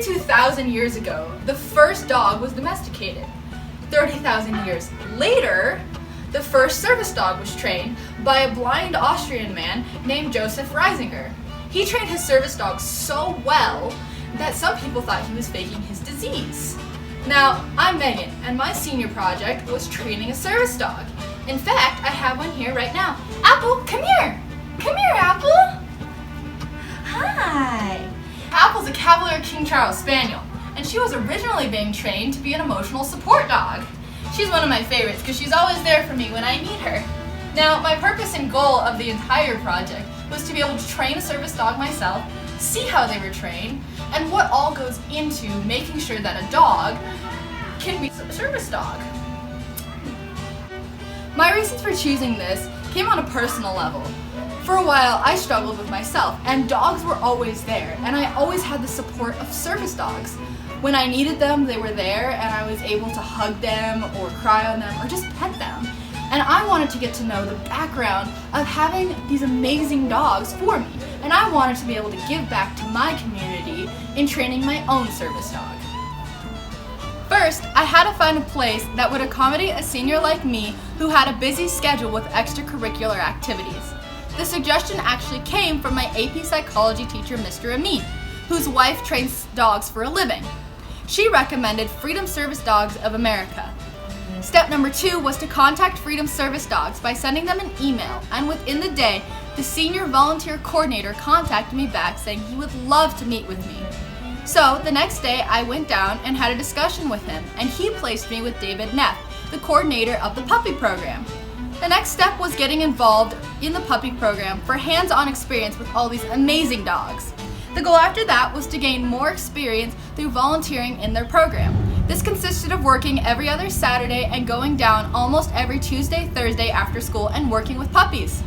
32,000 years ago, the first dog was domesticated. 30,000 years later, the first service dog was trained by a blind Austrian man named Joseph Reisinger. He trained his service dog so well that some people thought he was faking his disease. Now, I'm Megan, and my senior project was training a service dog. In fact, I have one here right now. Apple, come here! Come here, Apple! Hi! Apple's a Cavalier King Charles Spaniel, and she was originally being trained to be an emotional support dog. She's one of my favorites because she's always there for me when I need her. Now, my purpose and goal of the entire project was to be able to train a service dog myself, see how they were trained, and what all goes into making sure that a dog can be a service dog. My reasons for choosing this came on a personal level. For a while, I struggled with myself, and dogs were always there, and I always had the support of service dogs. When I needed them, they were there, and I was able to hug them, or cry on them, or just pet them. And I wanted to get to know the background of having these amazing dogs for me, and I wanted to be able to give back to my community in training my own service dog. First, I had to find a place that would accommodate a senior like me who had a busy schedule with extracurricular activities. The suggestion actually came from my AP Psychology teacher, Mr. Amin, whose wife trains dogs for a living. She recommended Freedom Service Dogs of America. Step number 2 was to contact Freedom Service Dogs by sending them an email, and within the day, the senior volunteer coordinator contacted me back saying he would love to meet with me. So the next day, I went down and had a discussion with him, and he placed me with David Neff, the coordinator of the puppy program. The next step was getting involved in the puppy program for hands-on experience with all these amazing dogs. The goal after that was to gain more experience through volunteering in their program. This consisted of working every other Saturday and going down almost every Tuesday, Thursday after school and working with puppies.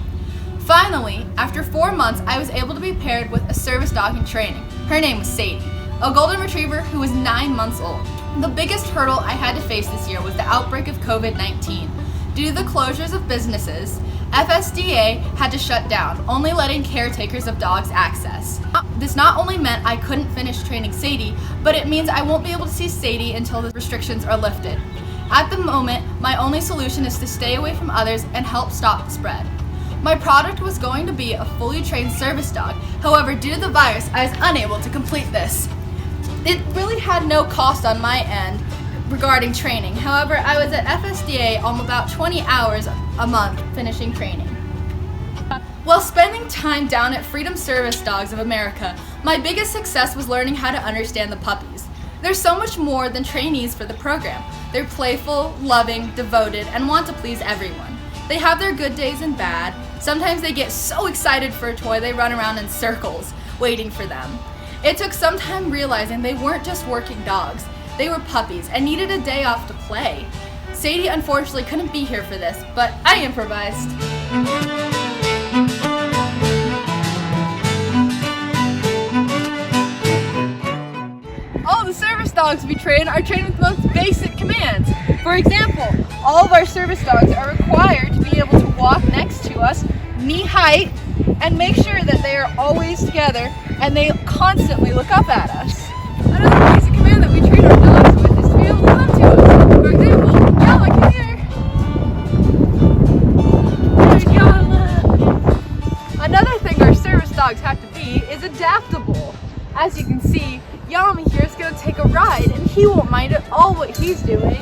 Finally, after 4 months, I was able to be paired with a service dog in training. Her name was Sadie, a golden retriever who was 9 months old. The biggest hurdle I had to face this year was the outbreak of COVID-19. Due to the closures of businesses, FSDA had to shut down, only letting caretakers of dogs access. This not only meant I couldn't finish training Sadie, but it means I won't be able to see Sadie until the restrictions are lifted. At the moment, my only solution is to stay away from others and help stop the spread. My product was going to be a fully trained service dog. However, due to the virus, I was unable to complete this. It really had no cost on my end regarding training. However, I was at FSDA on about 20 hours a month finishing training. While spending time down at Freedom Service Dogs of America, my biggest success was learning how to understand the puppies. They're so much more than trainees for the program. They're playful, loving, devoted, and want to please everyone. They have their good days and bad. Sometimes they get so excited for a toy they run around in circles, waiting for them. It took some time realizing they weren't just working dogs. They were puppies and needed a day off to play. Sadie unfortunately couldn't be here for this, but I improvised. All the service dogs we train are trained with the most basic commands. For example, all of our service dogs are required to be able to walk next to us, knee height, and make sure that they are always together and they constantly look up at us. Another basic command that we train our dogs with is to be able to come to us. For example, Yalla, come here. There's Yalla. Another thing our service dogs have to be is adaptable. As you can see, Yami here is going to take a ride and he won't mind at all what he's doing.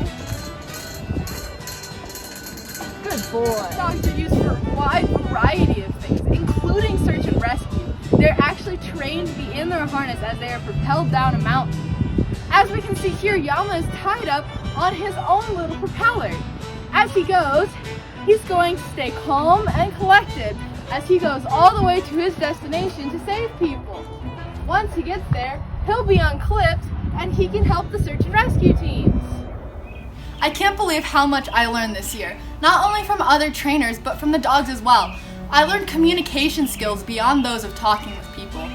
Good boy. Dogs are used for a wide variety of things, including search and rescue. They're actually trained to be in their harness as they are propelled down a mountain. As we can see here, Yama is tied up on his own little propeller. As he goes, he's going to stay calm and collected as he goes all the way to his destination to save people. Once he gets there, he'll be unclipped and he can help the search and rescue teams. I can't believe how much I learned this year, not only from other trainers, but from the dogs as well. I learned communication skills beyond those of talking with people.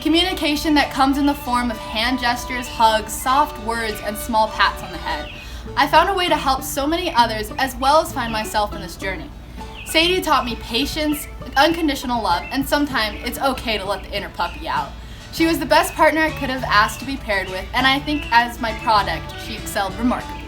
Communication that comes in the form of hand gestures, hugs, soft words, and small pats on the head. I found a way to help so many others as well as find myself in this journey. Sadie taught me patience, unconditional love, and sometimes it's okay to let the inner puppy out. She was the best partner I could have asked to be paired with, and I think as my product, she excelled remarkably.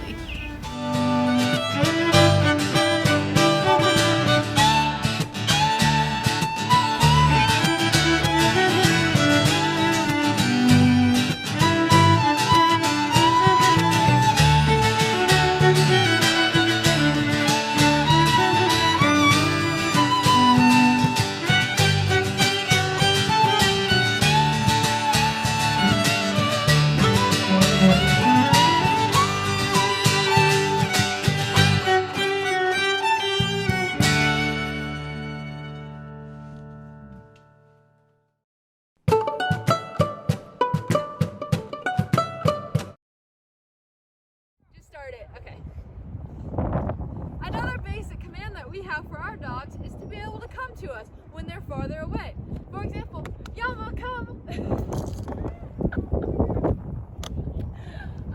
Okay. Another basic command that we have for our dogs is to be able to come to us when they're farther away. For example, Yama, come!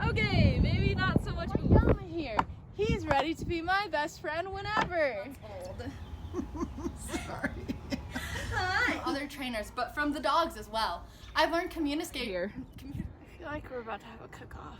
Okay, maybe not so much with Yama here. He's ready to be my best friend whenever. Old. Sorry. From other trainers, but from the dogs as well. I've learned communicate. Here. I feel like we're about to have a cook-off.